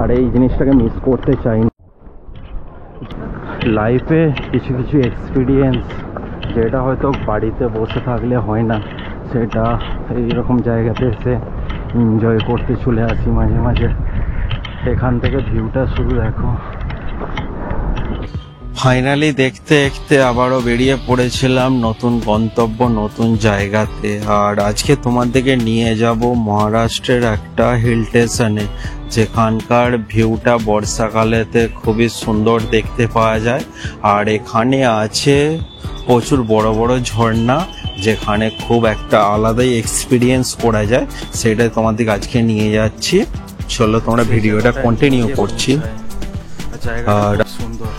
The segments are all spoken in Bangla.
আর এই জিনিসটাকে মিস করতে চাই না। লাইফে কিছু কিছু এক্সপিরিয়েন্স যেটা হয়তো বাড়িতে বসে থাকলে হয় না, সেটা এইরকম জায়গাতে এসে এনজয় করতে চলে আসি মাঝে মাঝে। এখান থেকে ভিউটা শুধু দেখো। ফাইনালি দেখতে দেখতে আবারও বেরিয়ে পড়েছিলাম নতুন গন্তব্য, নতুন জায়গাতে। আর আজকে তোমাদেরকে নিয়ে যাব মহারাষ্ট্রের একটা হিল স্টেশনে, যেখানকার ভিউটা বর্ষাকালেতে খুবই সুন্দর দেখতে পাওয়া যায়। আর এখানে আছে প্রচুর বড় বড় ঝর্ণা, যেখানে খুব একটা আলাদাই এক্সপিরিয়েন্স করা যায়। সেটাই তোমাদেরকে আজকে নিয়ে যাচ্ছি। চলো তোমরা ভিডিওটা কন্টিনিউ করছি। আর সুন্দর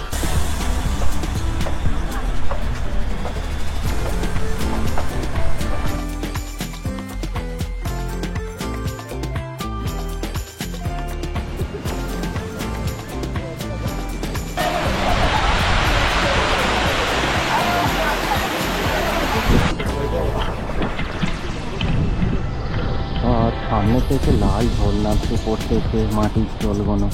সামনে থেকে লাল ঝর্ণা পড়তেছে, মাটির জলগুলো।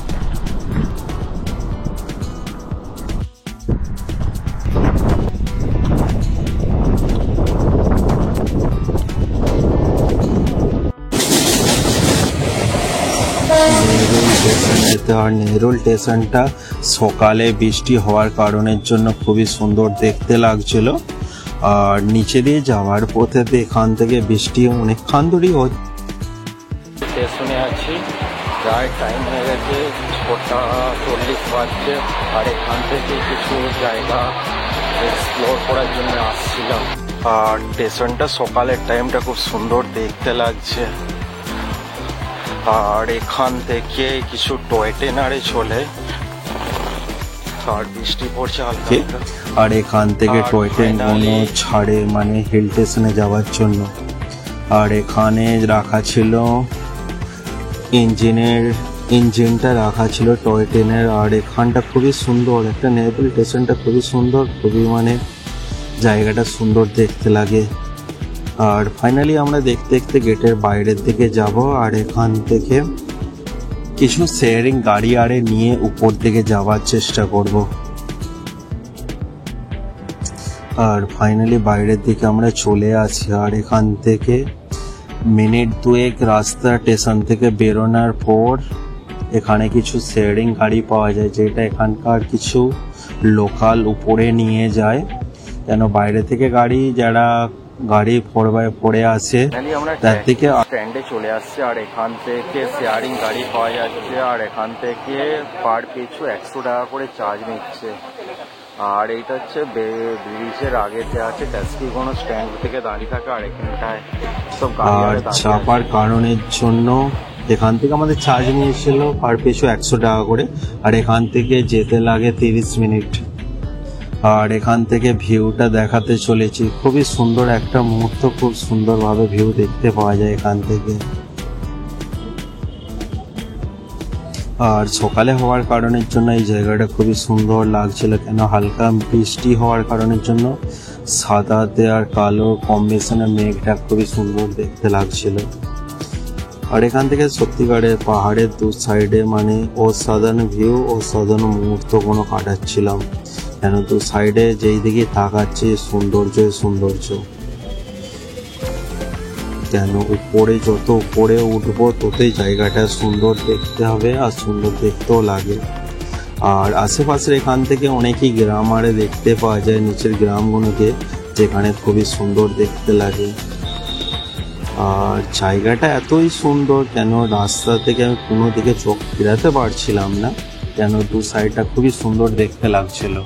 আর নেহরুল স্টেশনটা সকালে বৃষ্টি হওয়ার কারণের জন্য খুবই সুন্দর দেখতে লাগছিল। আর নিচে দিয়ে যাওয়ার পথে এখান থেকে বৃষ্টি অনেকক্ষণ ধরেই স্টেশনে আছি, প্রায় টাইম হয়ে গেছে 6:40 বাজছে। আর এখান থেকে কিছু জায়গা এক্সপ্লোর করার জন্য আসছিলাম। আর স্টেশনটা সকালের টাইমটা খুব সুন্দর দেখতে লাগছে। আর এখান থেকে কিছু টয় ট্রেনারে চলে, আর বৃষ্টি পড়ছে হালকা। আর এখান থেকে টয় ট্রেনগুলো ছাড়ে মানে হিল স্টেশনে যাওয়ার জন্য। আর এখানে রাখা ছিল ইঞ্জিনটা রাখা ছিল টয় ট্রেনের। আর এখানটা খুবই সুন্দর, একটা নেভেল স্টেশনটা খুবই সুন্দর, খুবই মানে জায়গাটা সুন্দর দেখতে লাগে। আর ফাইনালি আমরা দেখতে দেখতে গেটের বাইরের দিকে যাব। আর এখান থেকে কিছু শেয়ারিং গাড়ি আরে নিয়ে উপর দিকে যাওয়ার চেষ্টা করব। আর ফাইনালি বাইরের দিকে আমরা চলে আসি। আর এখান থেকে মিনিট 2 রাস্তা স্টেশন থেকে বেরোনোর পর এখানে কিছু শেয়ারিং গাড়ি পাওয়া যায়, যেটা এখানকার কিছু লোকাল উপরে নিয়ে যায়। কেন বাইরে থেকে যারা গাড়ি 4x4 আসে তার থেকে স্ট্যান্ডে চলে আসছে। আর এখান থেকে শেয়ারিং গাড়ি পাওয়া যাচ্ছে। আর এখান থেকে পার পিছু 100 টাকা করে চার্জ নিচ্ছে। আর এইটা হচ্ছে ব্রিজের আগেতে আছে, ট্যাক্সি কোনো স্ট্যান্ড থেকে দাঁড়িয়ে থাকে। আর এখানটায় সব গাড়ি চাপার কারণের জন্য এখান থেকে আমাদের চার্জ নিয়েছিল পার পিছু 100 টাকা করে। আর এখান থেকে যেতে লাগে 30 মিনিট। আর এখান থেকে ভিউটা দেখাতে চলেছি, খুবই সুন্দর একটা মুহূর্ত, খুব সুন্দরভাবে ভিউ দেখতে পাওয়া যায় এখান থেকে। আর সকালে হওয়ার কারণের জন্য এই জায়গাটা খুবই সুন্দর লাগছিল, কেন হালকা বৃষ্টি হওয়ার কারণের জন্য সাদাতে আর কালো কম্বিনেশনের মেঘটা খুবই সুন্দর দেখতে লাগছিল। আর এখান থেকে সত্যিকারের পাহাড়ের দু সাইডে মানে অসাধারণ ভিউ, অসাধারণ মুহূর্ত কোনো কাটাচ্ছিলাম। কেন দু সাইডে যেই দিকে তাকাচ্ছি সৌন্দর্য। কেন উপরে যত উপরে উঠবো ততই জায়গাটা সুন্দর দেখতে হবে, আর সুন্দর দেখতেও লাগে। আর আশেপাশের এখান থেকে অনেকই গ্রাম আরে দেখতে পাওয়া যায়, নিচের গ্রামগুলোকে, যেখানে খুবই সুন্দর দেখতে লাগে। আর জায়গাটা এতই সুন্দর কেন রাস্তা থেকে আমি কোনো দিকে চোখ ফেরাতে পারছিলাম না, কেন দু সাইডটা খুবই সুন্দর দেখতে লাগছিল।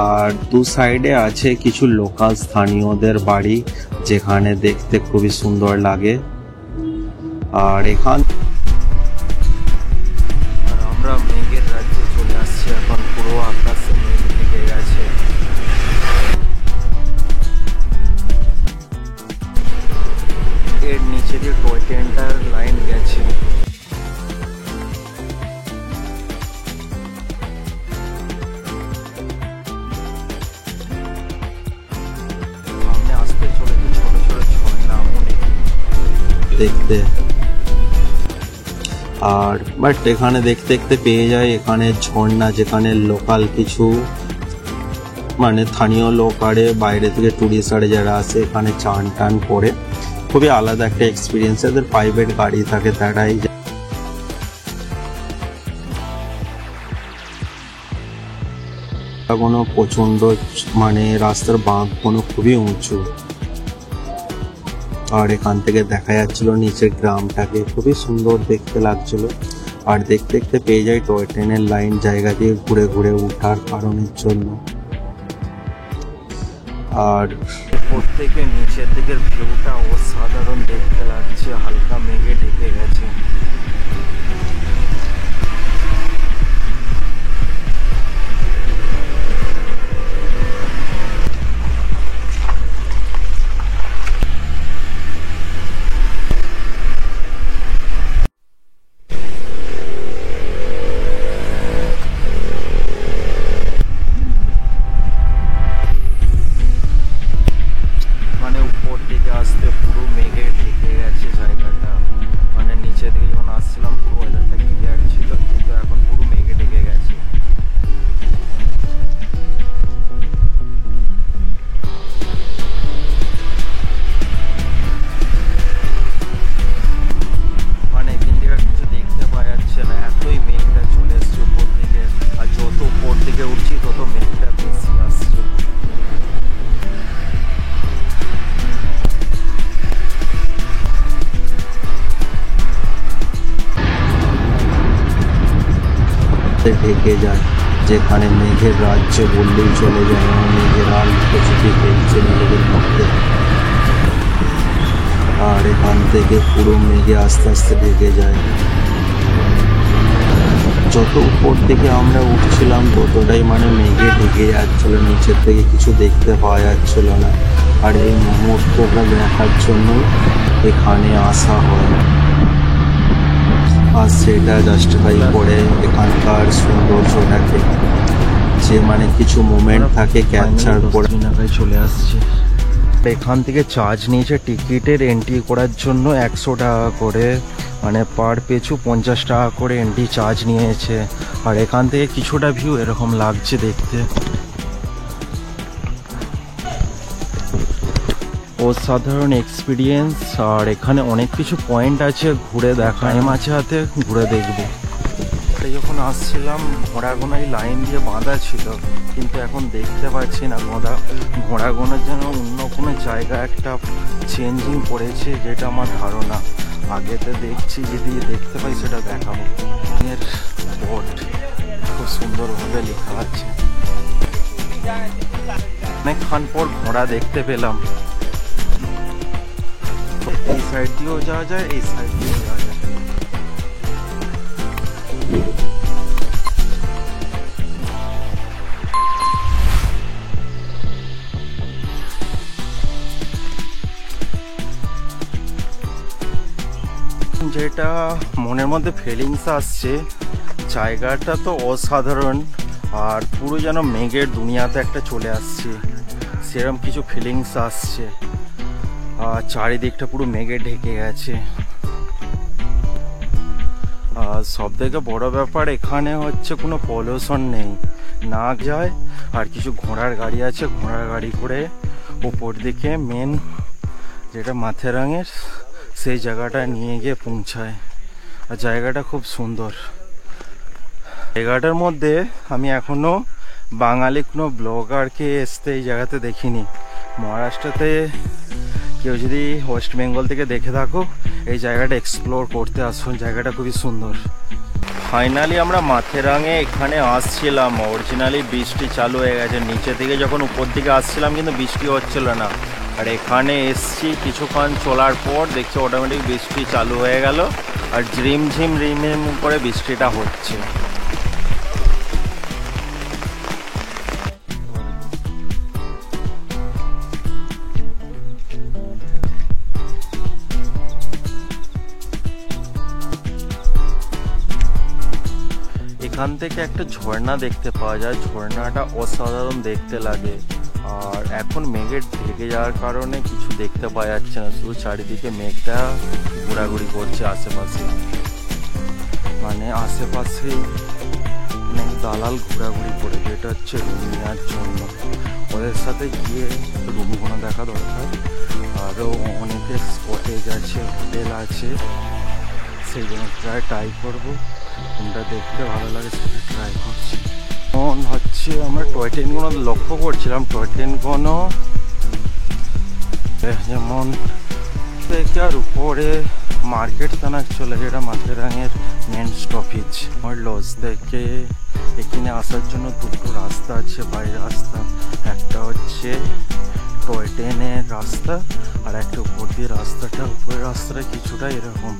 আর দু সাইডে আছে কিছু লোকাল স্থানীয়দের বাড়ি, যেখানে দেখতে খুবই সুন্দর লাগে। আর আমরা মেঘের রাজ্যে চলে আসছি এখন, পুরো আকাশে মেঘ ঢেকে গেছে। এর নিচে দিয়ে টয় ট্রেনটার লাইন গেছে। সামনে আসতে চলেছে ছোট ছোট ঝর্ণা অনেক দেখতে। আর বাট এখানে দেখতে দেখতে পেয়ে যায় এখানে ঝর্ণা, যেখানে লোকাল কিছু মানে স্থানীয় লোক আরে বাইরে থেকে টুরিস্ট আরে যারা আসে এখানে চান টান করে, খুবই আলাদা একটা এক্সপিরিয়েন্স। এদের প্রাইভেট গাড়ি থাকে, তারাই কোনো প্রচন্ড মানে রাস্তার বাঁকগুলো খুবই উঁচু, আর এখান থেকে দেখা যাচ্ছিল নিচের গ্রামটাকে, খুবই সুন্দর দেখতে লাগছিল। আর দেখতে দেখতে পেয়ে যাই টয় ট্রেনের লাইন, জায়গা দিয়ে ঘুরে ঘুরে উঠার কারণের জন্য। আর উপর থেকে নিচের দিকের ভিউটা অসাধারণ দেখতে লাগছে, হালকা মেঘে ঢেকে গেছে। মানে উপর দিকে আসতে পুরো মেঘে ঢেকে গেছে জায়গাটা, মানে নিচে দিকে যখন আসছিলাম পুরো ওয়েদারটা ক্লিয়ার ছিল, কিন্তু এখন পুরো মেঘে ঢেকে গেছে। মানে এখান থেকে কিছু দেখতে পাওয়া যাচ্ছে না, এতই মেঘটা চলে এসছে উপর দিকে, আর যত উপর দিকে উঠছি তত মেঘটা বেশি আসছে। ঢেকে যায়, যেখানে মেঘের রাজ্য বললেই চলে যায়। মেঘের আল লুকোচুপি খেলছে মেঘের মধ্যে, আর এখান থেকে পুরো মেঘে আস্তে আস্তে ঢেকে যায়। যত উপর থেকে আমরা উঠছিলাম ততটাই মানে মেঘে ঢেকে যাচ্ছিল, নিচের থেকে কিছু দেখতে পাওয়া যাচ্ছিল না। আর এই মুহূর্তটা দেখার জন্য এখানে আসা হয়, আর সেটা জাস্টিফাই করে এখানকার সৌন্দর্যটাকে, যে মানে কিছু মোমেন্ট থাকে ক্যাপচার করে। চলে আসছে, এখান থেকে চার্জ নিয়েছে টিকিটের এন্ট্রি করার জন্য 100 টাকা করে, মানে পার পিছু 50 টাকা করে এন্ট্রি চার্জ নিয়েছে। আর এখান থেকে কিছুটা ভিউ এরকম লাগছে দেখতে, অসাধারণ এক্সপিরিয়েন্স। আর এখানে অনেক কিছু পয়েন্ট আছে ঘুরে দেখা, টাইম আছে হাতে ঘুরে দেখবো। যখন আসছিলাম ঘোড়াগোনায় লাইন দিয়ে বাঁধা ছিল, কিন্তু এখন দেখতে পাচ্ছি না ঘোড়াগোনার যেন অন্য কোনো জায়গা একটা চেঞ্জিং করেছে, যেটা আমার ধারণা। আগেতে দেখছি, যদি দেখতে পাই সেটা দেখাবো। এর বোর্ড খুব সুন্দরভাবে লেখা আছে। অনেকক্ষণ পর ঘোড়া দেখতে পেলাম। এই সাইড দিয়েও যাওয়া যায়, এই সাইড দিয়েও যাওয়া যায়। যেটা মনের মধ্যে ফিলিংস আসছে, জায়গাটা তো অসাধারণ, আর পুরো যেন মেঘের দুনিয়াতে একটা চলে আসছে, সেরকম কিছু ফিলিংস আসছে। আর চারিদিকটা পুরো মেঘে ঢেকে গেছে। আর সব থেকে বড় ব্যাপার এখানে হচ্ছে কোনো পলিউশন নেই, না যায়। আর কিছু ঘোড়ার গাড়ি আছে, ঘোড়ার গাড়ি করে উপর দিকে মেন যেটা মাথেরানের সেই জায়গাটা নিয়ে গিয়ে পৌঁছায়। আর জায়গাটা খুব সুন্দর। জায়গাটার মধ্যে আমি এখনো বাঙালি কোনো ব্লগারকে আসতে এই জায়গাতে দেখিনি। মহারাষ্ট্রতে কেউ যদি ওয়েস্ট বেঙ্গল থেকে দেখে থাকো, এই জায়গাটা এক্সপ্লোর করতে আসুন, জায়গাটা খুবই সুন্দর। ফাইনালি আমরা মাথেরানে এখানে আসছিলাম, অরিজিনালি বৃষ্টি চালু হয়ে গেছে। নিচে থেকে যখন উপর দিকে আসছিলাম কিন্তু বৃষ্টি হচ্ছিল না, আর এখানে এসছি কিছুক্ষণ চলার পর দেখছি অটোমেটিক বৃষ্টি চালু হয়ে গেল, আর ঝিমঝিম রিমঝিম করে বৃষ্টিটা হচ্ছে। এখান থেকে একটা ঝর্ণা দেখতে পাওয়া যায়, ঝর্ণাটা অসাধারণ দেখতে লাগে। আর এখন মেঘের ঢেকে যাওয়ার কারণে কিছু দেখতে পাওয়া যাচ্ছে না, শুধু চারিদিকে মেঘটা ঘোরাঘুরি করছে আশেপাশে। মানে আশেপাশে অনেক দালাল ঘোরাঘুরি করে, যেটা হচ্ছে রুম নেওয়ার জন্য। ওদের সাথে গিয়ে রুমগুলো দেখা দরকার। আরও অনেকের কটেজ আছে, হোটেল আছে, সেই জন্য ট্রাই করবো। কোনটা দেখতে ভালো লাগে সেটা ট্রাই করছি। এখন হচ্ছে আমরা টয় ট্রেনগুলো লক্ষ্য করছিলাম। টয় ট্রেনগুলো যেমন থেকে আর উপরে মার্কেট থানা চলে, যেটা মাথেরানের মেন স্টপেজ। আমার লজ থেকে এখানে আসার জন্য দুটো রাস্তা আছে, বাই রাস্তা। একটা হচ্ছে টয় ট্রেনের রাস্তা, আর একটা উপর দিয়ে রাস্তাটা, উপরের রাস্তাটা কিছুটা এরকম।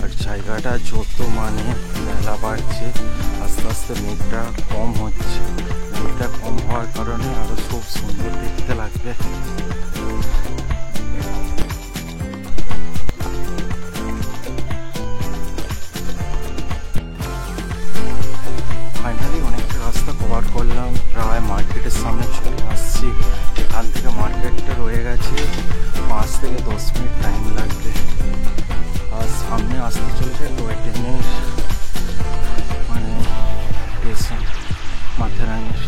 আর জায়গাটা যত মানে বেলা বাড়ছে আস্তে আস্তে মেঘটা কম হচ্ছে। মেঘটা কম হওয়ার কারণে আরো খুব সুন্দর দেখতে লাগবে। ফাইনালি অনেকটা রাস্তা কভার করলাম, প্রায় মার্কেটের সামনে চলে আসছি। এখান থেকে মার্কেটটা রয়ে গেছে 5 থেকে 10 মিনিট টাইম লাগবে। আর সামনে আসতে চলেছে টয় ট্রেনের মানে স্টেশন মাথেরানের।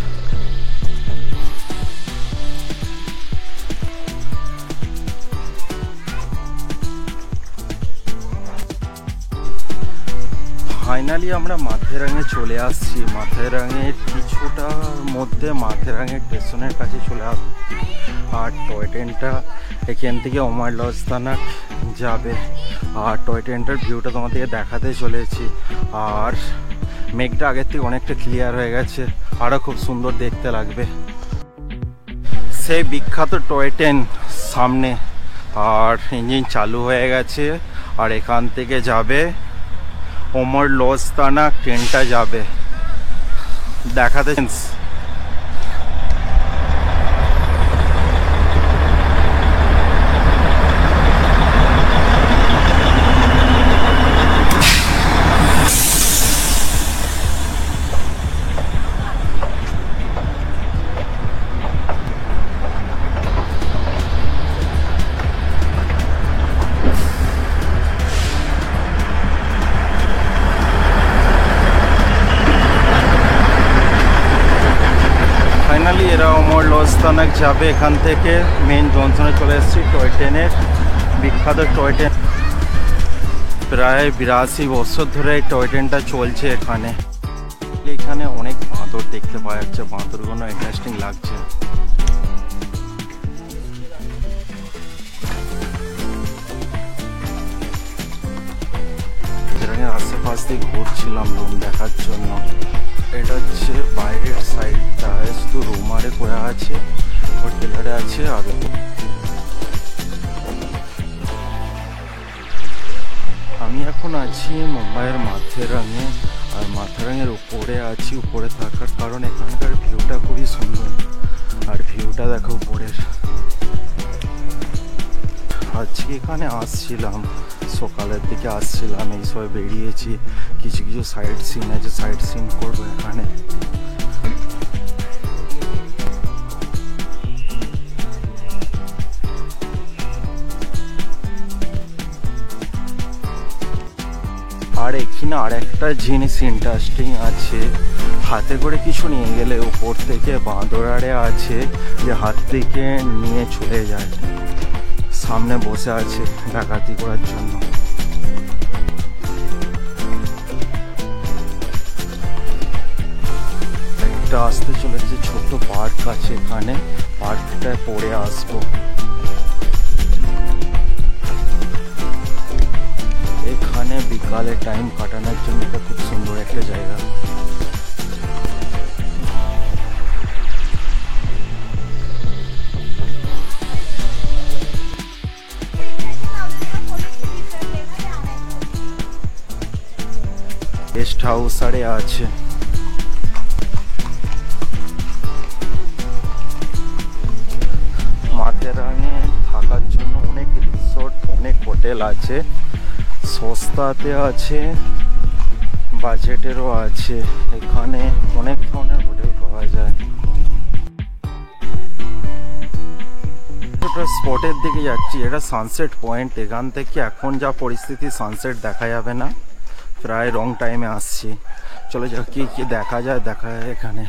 ফাইনালি আমরা মাথেরানে চলে আসছি। মাথেরানের কিছুটা মধ্যে মাথেরানের স্টেশনের কাছে চলে আসছি। আর টয় ট্রেনটা এখান থেকে ওমার লজ থানা যাবে। আর টয় ট্রেনটার ভিউটা তোমাদেরকে দেখাতে চলেছি। আর মেঘটা আগের থেকে অনেকটা ক্লিয়ার হয়ে গেছে, আরও খুব সুন্দর দেখতে লাগবে। সেই বিখ্যাত টয় ট্রেন সামনে, আর ইঞ্জিন চালু হয়ে গেছে। আর এখান থেকে যাবে ওমর লজ থানা, ট্রেনটা যাবে দেখাতে। এরা ওমর লজ থানা যাবে। এখান থেকে মেন জংশনে চলে এসেছি টয় ট্রেনের, বিখ্যাত টয় ট্রেন। প্রায় 82 বছর ধরে এই টয় ট্রেনটা চলছে এখানে। এখানে অনেক বাঁদর দেখতে পাওয়া যাচ্ছে, বাঁদরগুলো ইন্টারেস্টিং লাগছে। ট্রেনের আশেপাশ দিয়ে ঘুরছিলাম রুম দেখার জন্য। এটা হচ্ছে বাইরের সাইডটা, শুধু রুমারে করে আছে, হোটেলারে আছে। আর আমি এখন আছি মুম্বাইয়ের মাথেরানে। আর মাথেরানের উপরে আছি। উপরে থাকার কারণ এখানকার ভিউটা খুবই সুন্দর। আর ভিউটা দেখো উপরের। আজকে এখানে আসছিলাম, সকালের দিকে আসছিলাম, এই সবাই বেরিয়েছি। কিছু কিছু সাইড সিন আছে, সাইড সিন করবো এখানে। আর এখানে আর একটা জিনিস ইন্টারেস্টিং আছে, হাতে করে কিছু নিয়ে গেলে উপর থেকে বাঁদরারে আছে যে হাত থেকে নিয়ে চলে যায়। সামনে বসে আছে ডাকাতি করার জন্য। একটা আসতে চলেছে ছোট পার্ক আছে এখানে, পার্কটায় পরে আসবো। এখানে বিকালে টাইম কাটানোর জন্য এটা খুব সুন্দর একটা জায়গা। গেস্ট হাউস আরে আছে। মাথেরানে থাকার জন্য অনেক রিসোর্ট, অনেক হোটেল আছে। সস্তাতে আছে, বাজেটেরও আছে। এখানে অনেক ধরনের হোটেল পাওয়া যায়। একটা স্পটের দিকে যাচ্ছি, এটা সানসেট পয়েন্ট। এখান থেকে এখন যা পরিস্থিতি সানসেট দেখা যাবে না, প্রায় রং টাইমে আসছি। চলো যা কি কি দেখা যায় এখানে।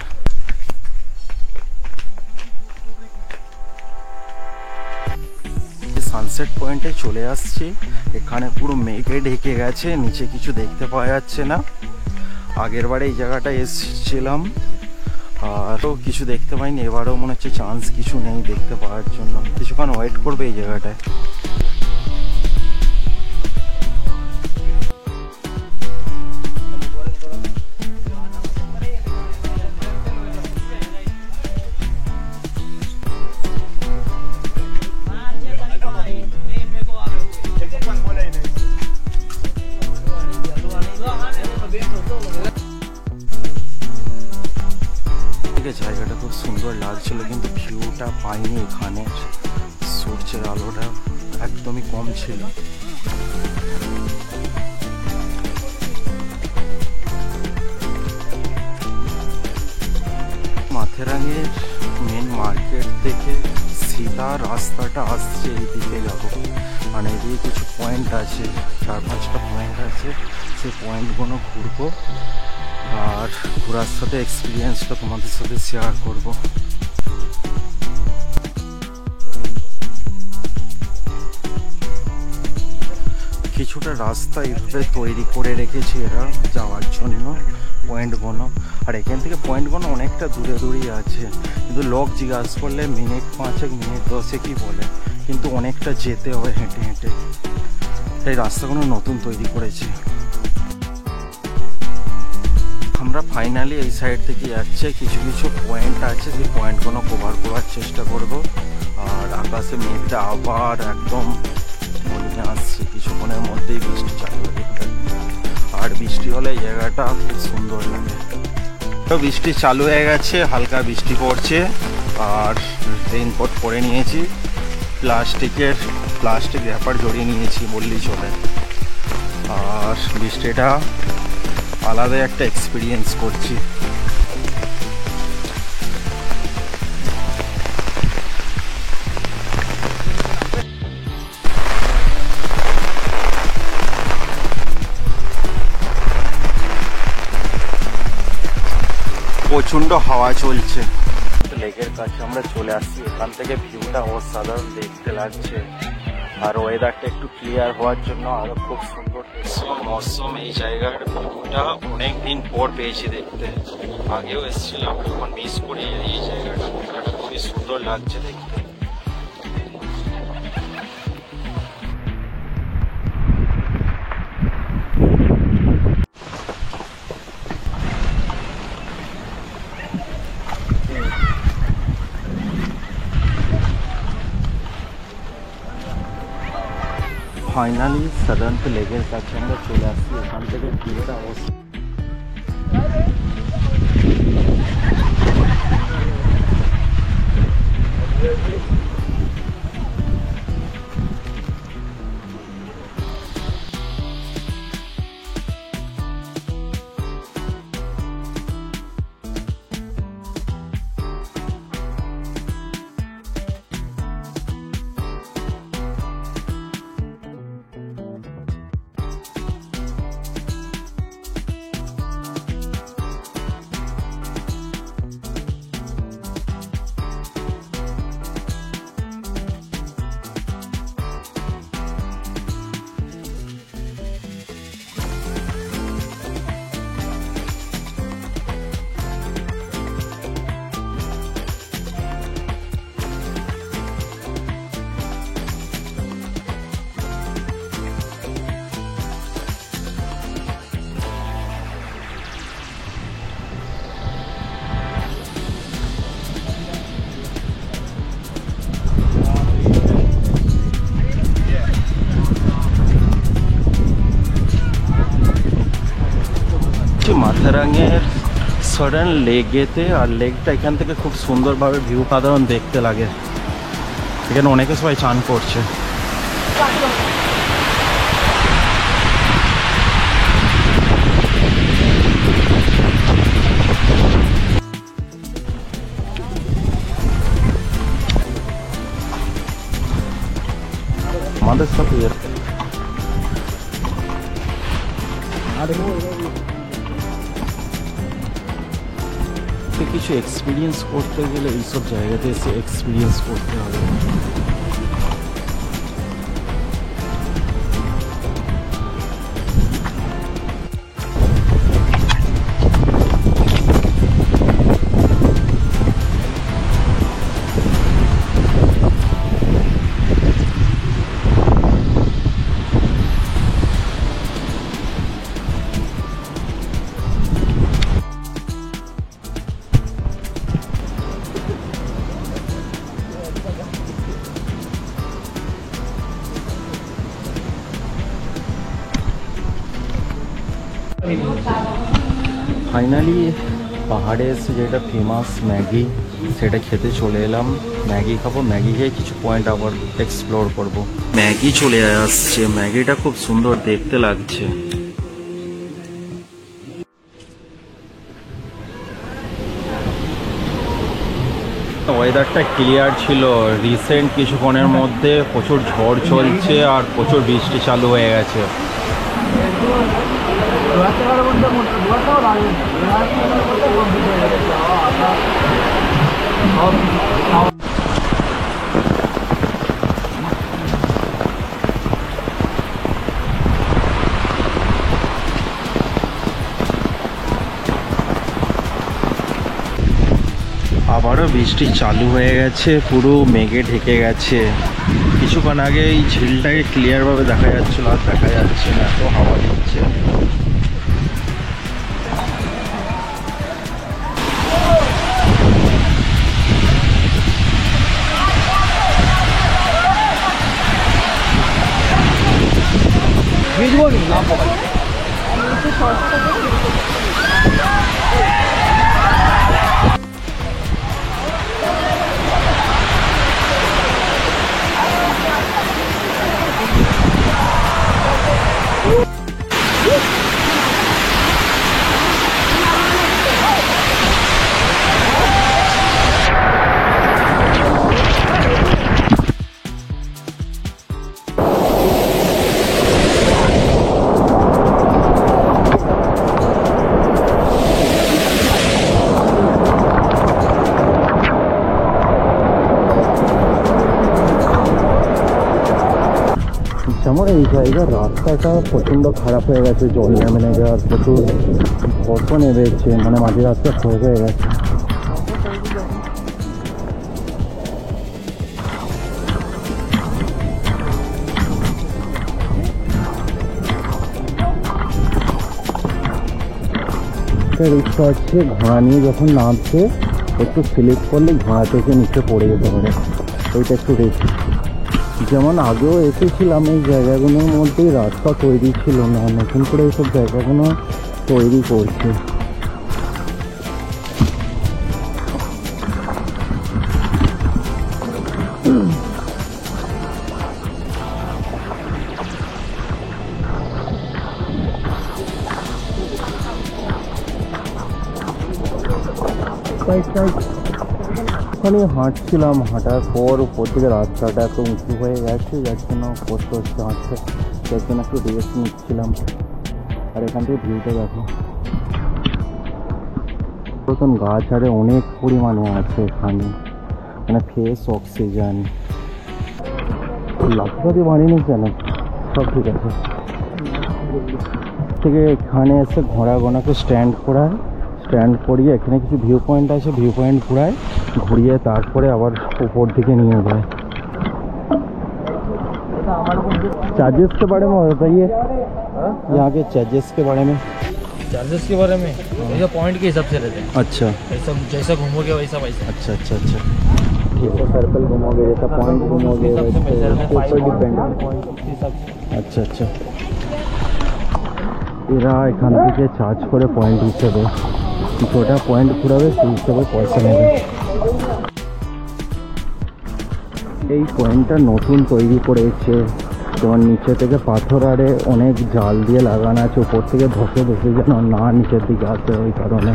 সানসেট পয়েন্টে চলে আসছি। এখানে পুরো মেঘে ঢেকে গেছে, নিচে কিছু দেখতে পাওয়া যাচ্ছে না। আগের বারে এই জায়গাটায় এসেছিলাম আরও কিছু দেখতে পাইনি, এবারেও মনে হচ্ছে চান্স কিছু নেই দেখতে পাওয়ার জন্য। কিছুক্ষণ ওয়েট করবে এই জায়গাটায়। জায়গাটা খুব সুন্দর লাগছিল, কিন্তু ভিউটা পাইনি এখানে। সূর্যের আলোটা একদমই কম ছিল। মাথেরানের মেন মার্কেট থেকে সিধা রাস্তাটা আসছে এইদিকে যাবো। মানে এদিকে কিছু পয়েন্ট আছে, 4-5টা পয়েন্ট আছে, সেই পয়েন্টগুলো ঘুরবো আর ঘোরার সাথে এক্সপিরিয়েন্সটা তোমাদের সাথে শেয়ার করব। কিছুটা রাস্তা এইভাবে তৈরি করে রেখেছে এরা যাওয়ার জন্য পয়েন্টগুলো। আর এখান থেকে পয়েন্টগুলো অনেকটা দূরে দূরেই আছে, কিন্তু লোক জিজ্ঞাসা করলে মিনিট 5 মিনিট 10 কি বলে, কিন্তু অনেকটা যেতে হয় হেঁটে হেঁটে। এই রাস্তাগুলো নতুন তৈরি করেছে। আমরা ফাইনালি এই সাইড থেকে যাচ্ছে, কিছু কিছু পয়েন্ট আছে, সেই পয়েন্টগুলো কভার করার চেষ্টা করব। আর আকাশে মেঘটা আবার একদম বলিয়ে আসছে, কিছুক্ষণের মধ্যেই বৃষ্টি চালু হয়ে যাবে। আর বৃষ্টি হলে এই জায়গাটা খুব সুন্দর লাগে। তো বৃষ্টি চালু হয়ে গেছে, হালকা বৃষ্টি পড়ছে। আর রেইনকোট পরে নিয়েছি, প্লাস্টিক র্যাপার জড়িয়ে নিয়েছি বললেই চলে। আর বৃষ্টিটা আলাদা একটা এক্সপিরিয়েন্স করছি। প্রচন্ড হাওয়া চলছে। লেকের কাছে আমরা চলে আসছি, এখান থেকে ভিউটা অসাধারণ দেখতে লাগছে। আর ওয়েদারটা একটু ক্লিয়ার হওয়ার জন্য আরো খুব সুন্দর মৌসুম। এই জায়গার ভিউটা অনেকদিন পর পেয়েছি দেখতে। আগেও এসেছিলাম, এখন মিস করি এই জায়গাটা। খুবই সুন্দর লাগছে দেখতে। ফাইনালি সাধারণত লেকের কাছে আমরা চলে আসছি, এখান থেকে ভিউটা অবস্থা। মাথারাঙের সাডেন লেগেতে, আর লেকটা এখান থেকে খুব সুন্দরভাবে ভিউ সাধারণ দেখতে লাগে। এখানে অনেকে সবাই চান করছে। আমাদের সাথে কিছু এক্সপিরিয়েন্স করতে গেলে এইসব জায়গাতে এসে এক্সপিরিয়েন্স করতে হবে। ফাইনালি পাহাড়ে এসে যেটা ফেমাস ম্যাগি সেটা খেতে চলে এলাম। ম্যাগি খাবো, ম্যাগি খেয়ে কিছু পয়েন্ট আবার এক্সপ্লোর করব। ম্যাগি চলে আসছে, ম্যাগিটা খুব সুন্দর দেখতে লাগছে। ওয়েদারটা ক্লিয়ার ছিল, রিসেন্ট কিছুক্ষণের মধ্যে প্রচুর ঝড় চলছে আর প্রচুর বৃষ্টি চালু হয়ে গেছে। আবারও বৃষ্টি চালু হয়ে গেছে, পুরো মেঘে ঢেকে গেছে। কিছুক্ষণ আগে এই ঝিলটাকে ক্লিয়ারভাবে দেখা যাচ্ছিল, আর দেখা যাচ্ছে না, এত হাওয়া দিচ্ছে। যেমন এই জায়গার রাস্তাটা প্রচণ্ড খারাপ হয়ে গেছে, জল নেমে নেবে আর প্রচুর বর্ষা নেমেছে, মানে মাঝে রাস্তা ক্ষয় হয়ে গেছে। রিক্সা হচ্ছে ঘোড়া নিয়ে যখন নামছে একটু স্লিপ করলে ঘোড়া থেকে নিচে পড়ে যেতে পারে, ওইটা একটু রিস্ক। যেমন আগেও এসেছিলাম, এই জায়গাগুলোর মধ্যেই রাস্তা তৈরি ছিল না, নতুন করে এইসব জায়গাগুলো তৈরি করছে। ওখানে হাঁটছিলাম, হাঁটার পর উপর থেকে রাস্তাটা এত উঁচু হয়ে গেছে, যার জন্য কষ্ট হচ্ছে হাঁটতে, যার জন্য একটু রেস্ট নিচ্ছিলাম। আর এখান থেকে ভিউটা দেখো, নতুন গাছ আরে অনেক পরিমাণে আছে এখানে, মানে ফ্রেশ অক্সিজেন। লাফাতে মারিনি কেন, সব ঠিক আছে। থেকে এখানে এসে ঘোড়া গোনাকে স্ট্যান্ড করিয়ে এখানে কিছু ভিউ পয়েন্ট আছে, ভিউ পয়েন্ট ঘুরিয়ে তারপরে আবার ऊपर दिखे नहीं जाए। चार्जेस के बारे में बताइए, यहाँ के चार्जेस के बारे में। चार्जेस के बारे में ये पॉइंट के हिसाब से रहते हैं। अच्छा, जैसा घूमोगे वैसा पैसा। अच्छा अच्छा अच्छा, ठीक है। सर्कल घूमोगे, जैसा पॉइंट घूमोगे ऊपर डिपेंड। अच्छा अच्छा, এরা এখান থেকে চার্জ করে পয়েন্ট হিসেবে, যেটা পয়েন্ট ঘুরাবে সেই হিসেবে পয়সা নেবে। এই পয়েন্টটা নতুন তৈরি করেছে, যেমন নিচে থেকে পাথর আরে অনেক জাল দিয়ে লাগানো আছে, উপর থেকে ধসে ধসে যেন না নিচের দিকে আসে, ওই কারণে।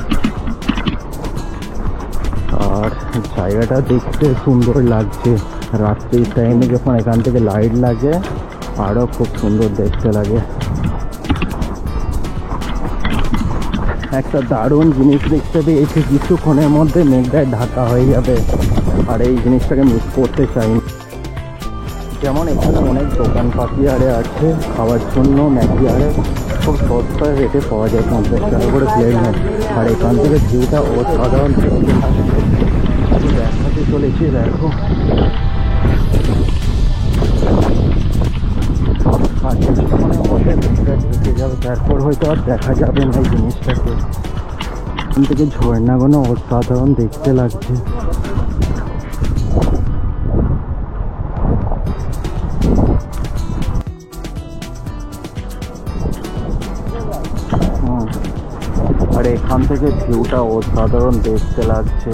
আর আর জায়গাটা দেখতে সুন্দর লাগছে। রাত্রির টাইমে যখন এখান থেকে লাইট লাগে আরও খুব সুন্দর দেখতে লাগে। একটা দারুণ জিনিস দেখতে পেয়েছি, কিছুক্ষণের মধ্যে মেঘটায় ঢাকা হয়ে যাবে, আর এই জিনিসটাকে মিস করতে চাই। যেমন এখানে অনেক দোকানপাতি আরে আছে খাওয়ার জন্য, ম্যাগি আরে খুব সস্তা রেটে পাওয়া যায়, 50 টাকা করে প্লেট নেয়। আর এখান থেকে ভিউটা অসাধারণ দেখাতে চলেছি। দেখো আর কিছুক্ষণের মধ্যে মেঘটা ঢেকে যাবে, তারপর হয়তো আর দেখা যাবে না এই জিনিসটাকে। এখান থেকে ঝর্ণাগুলো অসাধারণ দেখতে লাগছে। আর এখান থেকে ভিউটা অসাধারণ দেখতে লাগছে।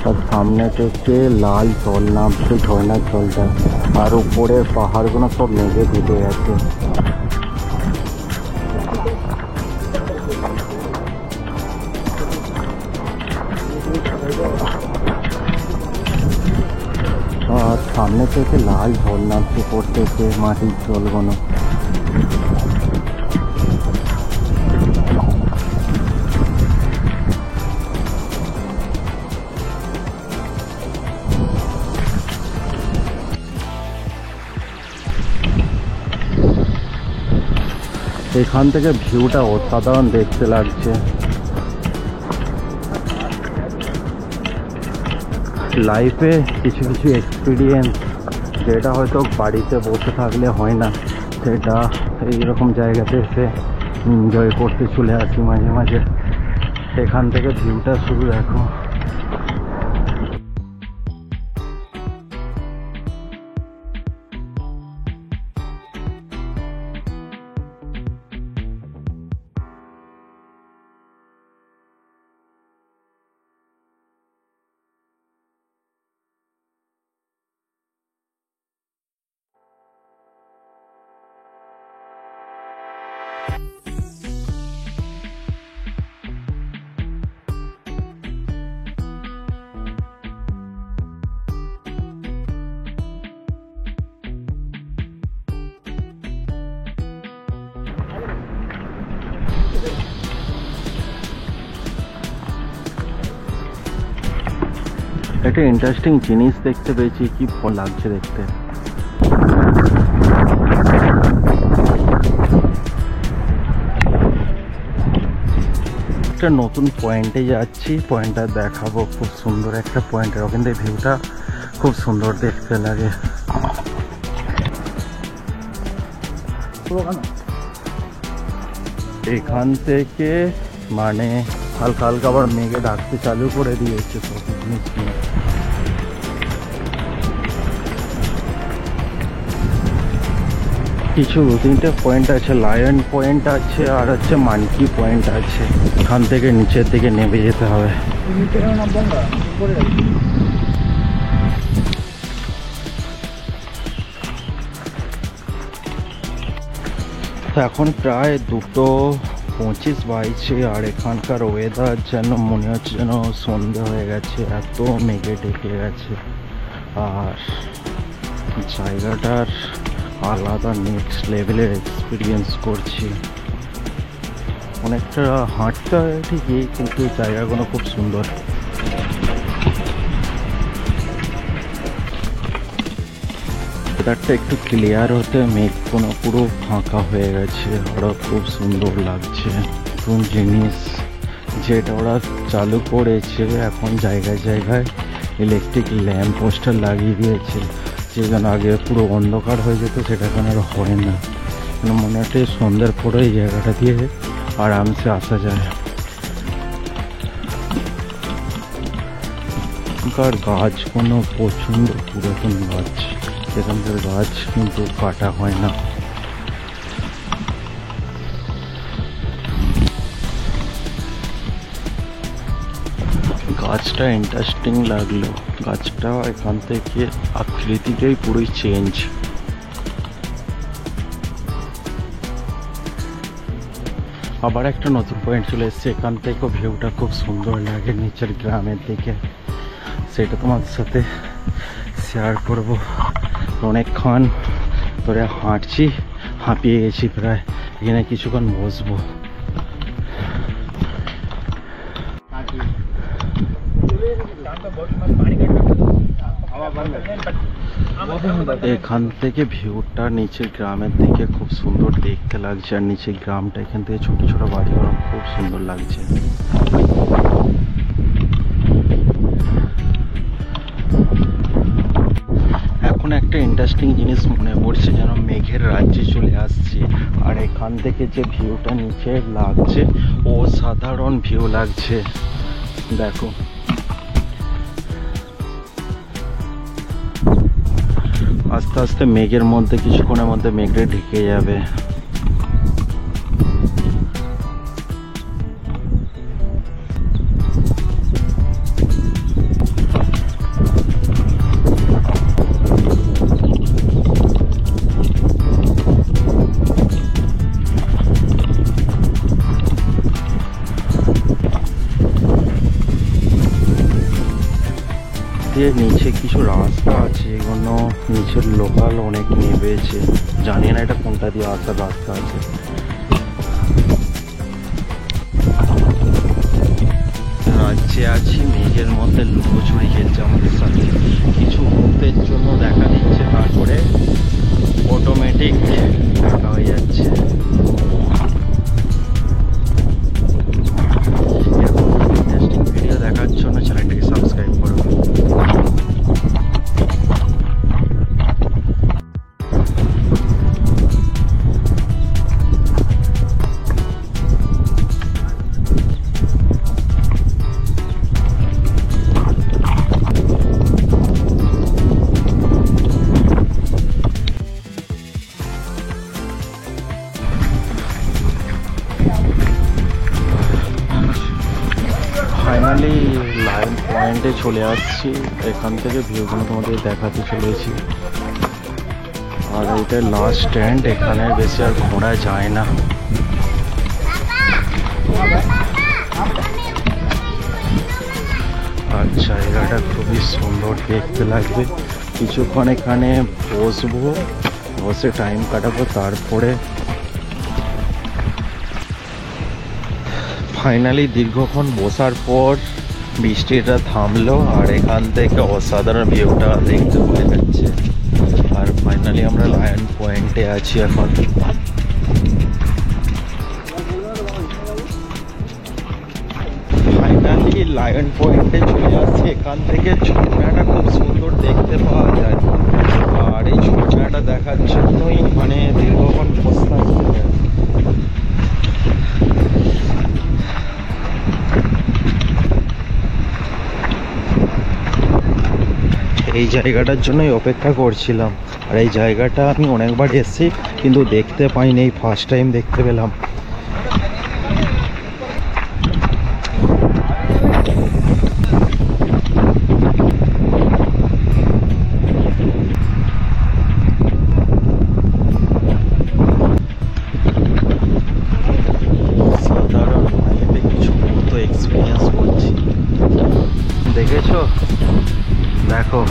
আর সামনে থেকে লাল জল নামছে, ঝর্ণার জলটা, আর উপরের পাহাড়গুলো সব মেঘে ঢেকে গেছে। আর সামনে থেকে লাল জল নামছে পড়তেছে, মাটির জলগুলো। এখান থেকে ভিউটা অসাধারণ দেখতে লাগছে। লাইফে কিছু কিছু এক্সপিরিয়েন্স যেটা হয়তো বাড়িতে বসে থাকলে হয় না, সেটা এইরকম জায়গাতে এসে এনজয় করতে চলে আসি মাঝে মাঝে। এখান থেকে ভিউটা শুরু দেখো। একটা ইন্টারেস্টিং জিনিস দেখতে পেয়েছি, কি ভালো লাগছে দেখতে। একটা নতুন পয়েন্টে যাচ্ছি, পয়েন্টটা দেখাবো, খুব সুন্দর একটা পয়েন্ট। ওখান থেকে ভিউটা খুব সুন্দর দেখতে লাগে। এখান থেকে মানে হালকা হালকা আবার মেঘে ডাকতে চালু করে দিয়েছে সব জিনিস নিয়ে। কিছু 2-3টে পয়েন্ট আছে, লায়ন পয়েন্ট আছে আর হচ্ছে মানকি পয়েন্ট আছে। এখান থেকে নিচের দিকে নেমে যেতে হবে। এখন প্রায় 2:25 বাজছে, আর এখানকার ওয়েদার যেন মনে হচ্ছে যেন সন্ধে হয়ে গেছে, এত মেঘে ঢেকে গেছে। আর জায়গাটার আলাদা নেক্সট লেভেলের এক্সপিরিয়েন্স করছি। অনেকটা হাঁটতে হয় ঠিকই, কিন্তু জায়গাগুলো খুব সুন্দর। ওয়েদারটা একটু ক্লিয়ার হতে মেঘগুলো পুরো ফাঁকা হয়ে গেছে, ওরা খুব সুন্দর লাগছে। নতুন জিনিস যেটা ওরা চালু করেছে, এখন জায়গায় জায়গায় ইলেকট্রিক ল্যাম্প পোস্টার লাগিয়ে দিয়েছে, যেখানে আগে পুরো অন্ধকার হয়ে যেত, সেটা এখন আর হয় না। মনে হচ্ছে সন্ধ্যার পরে এই জায়গাটা দিয়ে আরামসে আসা যায়। এখানকার গাছগুলো প্রচণ্ড পুরাতন গাছ, এখানকার গাছ কিন্তু কাটা হয় না। গাছটা ইন্টারেস্টিং লাগলো, গাছটা এখান থেকে আকৃতিটাই পুরোই চেঞ্জ। আবার একটা নতুন পয়েন্ট চলে এসছে, এখান থেকেও ভিউটা খুব সুন্দর লাগে নিচের গ্রামের দিকে, সেটা তোমাদের সাথে শেয়ার করব। অনেকক্ষণ ধরে হাঁটছি, হাঁপিয়ে গেছি প্রায়, এখানে কিছুক্ষণ বসবো। এখান থেকে ভিউটা নিচের গ্রামের দিকে খুব সুন্দর দেখতে লাগছে, আর নিচের গ্রামটা এখান থেকে ছোট ছোট বাড়িগুলো খুব সুন্দর লাগছে। এখন একটা ইন্টারেস্টিং জিনিস মনে পড়ছে, যেন মেঘের রাজ্যে চলে আসছে, আর এখান থেকে যে ভিউটা নিচে লাগছে অসাধারণ ভিউ লাগছে। দেখো আস্তে আস্তে মেঘের মধ্যে কিছুক্ষণের মধ্যে মেঘে ঢেকে যাবে। নিচে কিছু রাস্তা আছে, এগুলো নিচের লোকাল অনেক নেবেছে, জানি না এটা কোনটা দিয়ে আসার রাস্তা আছে। রাজ্যে আছি, মেঘের মধ্যে লুকোচুরি খেলছে আমাদের সাথে, কিছু মুহূর্তের জন্য দেখা দিচ্ছে, তারপরে অটোমেটিক দেখা হয়ে যাচ্ছে। ইন্টারেস্টিং ভিডিও দেখার জন্য চ্যানেলটাকে সাবস্ক্রাইব করো। ফাইনালি লায়ন পয়েন্টে চলে আসছি, এখান থেকে ভিউগুলো তোমাদের দেখাতে চলেছি। আর এইটা লাস্ট স্ট্যান্ড, এখানে বেশি আর ঘোরা যায় না। আর জায়গাটা খুবই সুন্দর দেখতে লাগবে, কিছুক্ষণ এখানে বসবো, বসে টাইম কাটাবো, তারপরে ফাইনালি দীর্ঘক্ষণ বসার পর বৃষ্টিটা থামলো, আর এখান থেকে অসাধারণ ভিউটা দেখতে পাওয়া যাচ্ছে। আর ফাইনালি আমরা লায়ন পয়েন্টে আছি এখন। ফাইনালি লায়ন পয়েন্টে চলে আসছি, এখান থেকে ঝর্ণাটা খুব সুন্দর দেখতে পাওয়া যায়, আর এই ঝর্ণাটা দেখার জন্যই মানে দীর্ঘক্ষণ বসে থাকতে হয়। এই জায়গাটার জন্যই অপেক্ষা করছিলাম, আর এই জায়গাটা আমি অনেকবার এসেছি কিন্তু দেখতে পাইনি, এই ফার্স্ট টাইম দেখতে পেলাম। সাধারণ লাইফে কিছু মুহূর্ত এক্সপিরিয়েন্স করছি, দেখেছো? দেখো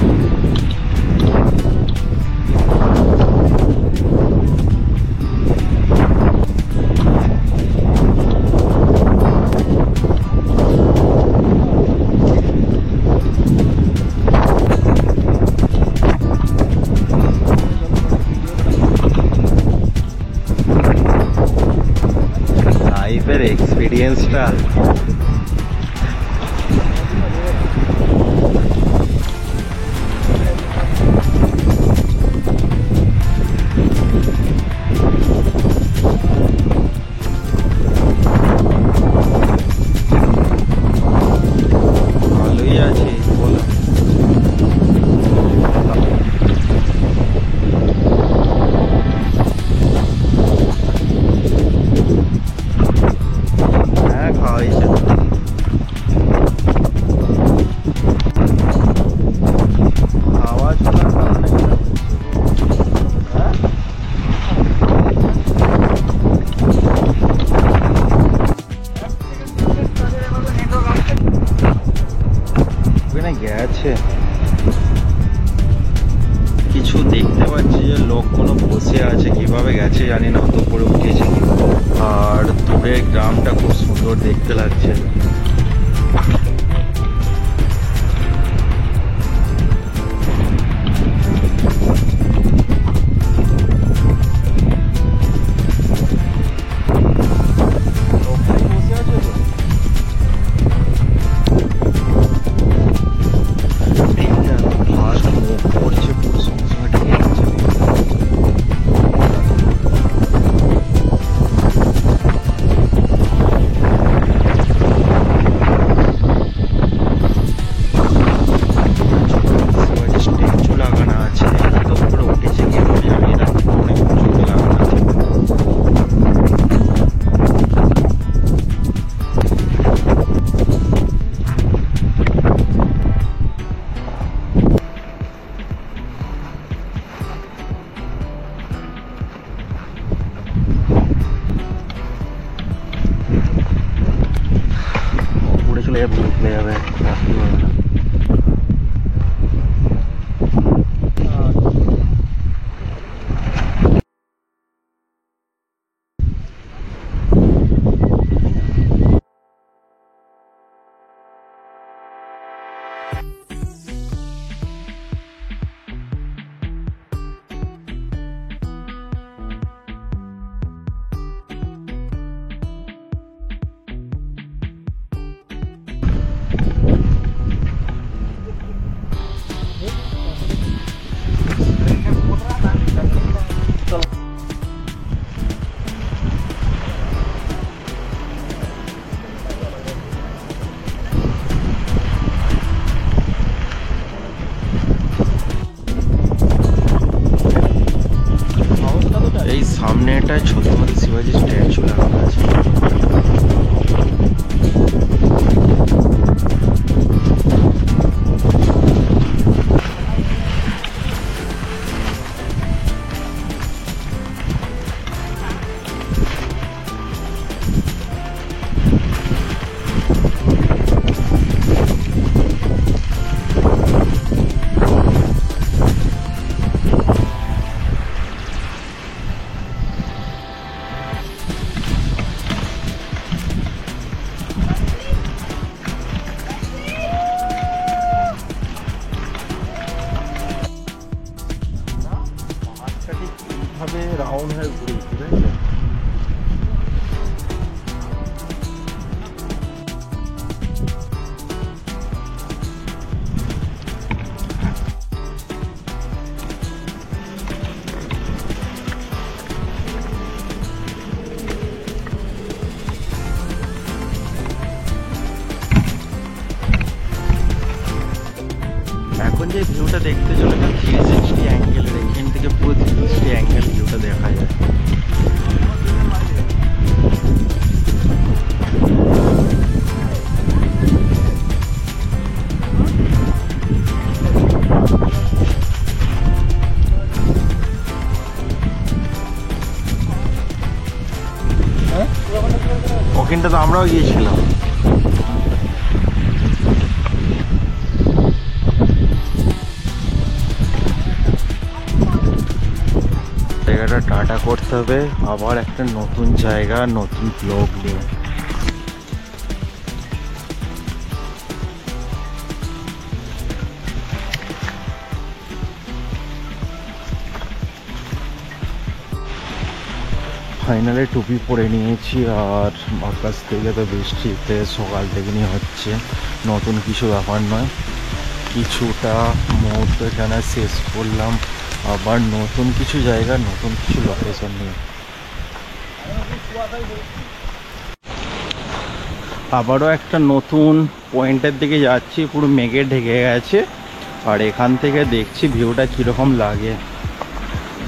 লাইফের এক্সপিরিয়েন্সটা খাওয়াইছে। কিভাবে গেছে জানি না, অত উপরে উঠেছে কি। আর দূরের গ্রামটা খুব সুন্দর দেখতে লাগছে। চলে যাবে এই সামনেটায় ছত্রপতি শিবাজি স্ট্যাচু লাগানো আছে। এইভাবে রাউন্ড হয়ে ঘুরে ঠিক আছে। এখন যে ভিউটা দেখতে চলে না 360 অ্যাঙ্গেলের, এখান থেকে পুরো 360 অ্যাঙ্গেল ভিউটা দেখা যায়। ওখানটা তো আমরাও গিয়েছিলাম। জায়গাটা টাটা করতে হবে, আবার একটা নতুন জায়গা নতুন ব্লগ নিয়ে। ফাইনালে টুপি পরে নিয়েছি, আর আকাশ থেকে তো বৃষ্টিতে সকাল থেকে নিয়ে হচ্ছে, নতুন কিছু ব্যাপার নয়। কিছুটা মুহূর্ত এখানে শেষ করলাম, আবার নতুন কিছু জায়গা নতুন কিছু লোকেশন নিয়ে। আবারও একটা নতুন পয়েন্টের দিকে যাচ্ছি, পুরো মেঘে ঢেকে গেছে, আর এখান থেকে দেখছি ভিউটা কীরকম লাগে।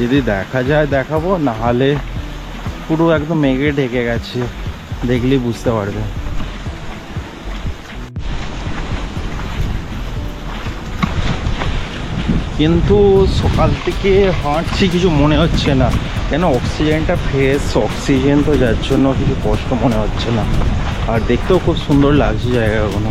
যদি দেখা যায় দেখাবো, নাহলে পুরো একদম মেঘে ঢেকে গেছে, দেখলেই বুঝতে পারবে। কিন্তু সকাল থেকে হাঁটছি কিছু মনে হচ্ছে না, কেন অক্সিজেনটা ফ্রেশ অক্সিজেন, তো যার জন্য কিছু কষ্ট মনে হচ্ছে না। আর দেখতেও খুব সুন্দর লাগছে জায়গাগুলো।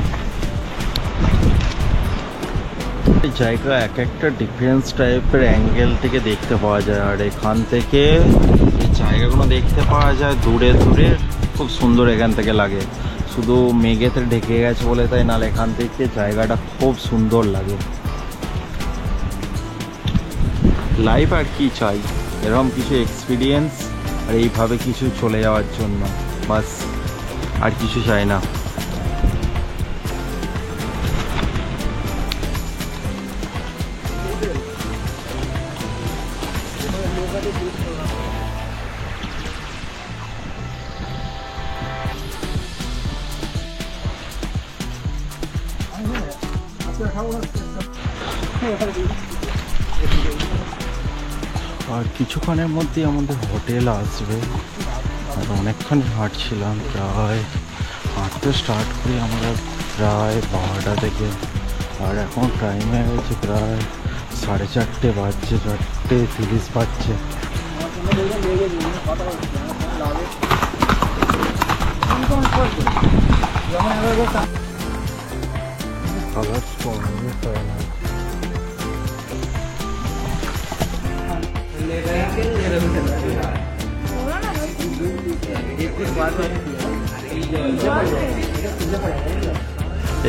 এই জায়গা এক একটা ডিফারেন্স টাইপের অ্যাঙ্গেল থেকে দেখতে পাওয়া যায়, আর এখান থেকে এই জায়গাগুলো দেখতে পাওয়া যায় দূরে দূরে, খুব সুন্দর এখান থেকে লাগে। শুধু মেঘেতে ঢেকে গেছে বলে তাই, নাহলে এখান থেকে জায়গাটা খুব সুন্দর লাগে। লাইফ আর কি চাই, এরকম কিছু এক্সপিরিয়েন্স আর এইভাবে কিছু চলে যাওয়ার জন্য, বাস আর কিছু চাই না। আর কিছুক্ষণের মধ্যেই আমাদের হোটেল আসবে। আর অনেকক্ষণ হাঁটছিলাম, প্রায় হাঁটতে স্টার্ট করি আমরা প্রায় 12টা থেকে, আর এখন টাইম হয়ে গেছে প্রায় 4:30 বাজছে, 4:30 বাজছে। আবার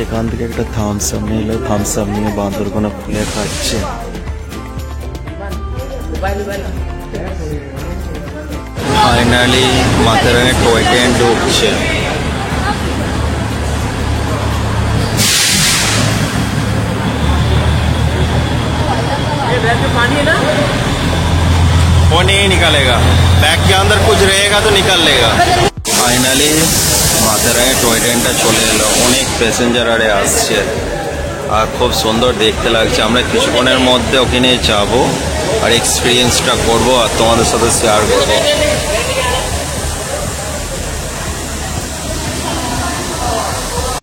এখান থেকে একটা থামস আপ নিলে, থামস আপ নিয়ে বাঁদরকোনা খুলে খাচ্ছে। ফাইনালি মাথেরানের টয় ট্রেন ঢুকছে। वो नहीं निकलेगा, बैग के अंदर कुछ रहेगा तो निकल लेगा। ফাইনালি মাথেরানের টয় ট্রেনটা চলে এলো, অনেক প্যাসেঞ্জার আরে আসছে আর খুব সুন্দর দেখতে লাগছে। আমরা কিছুক্ষণের মধ্যে ওখানে যাব আর এক্সপিরিয়েন্সটা করব আর তোমাদের সাথে শেয়ার করবো।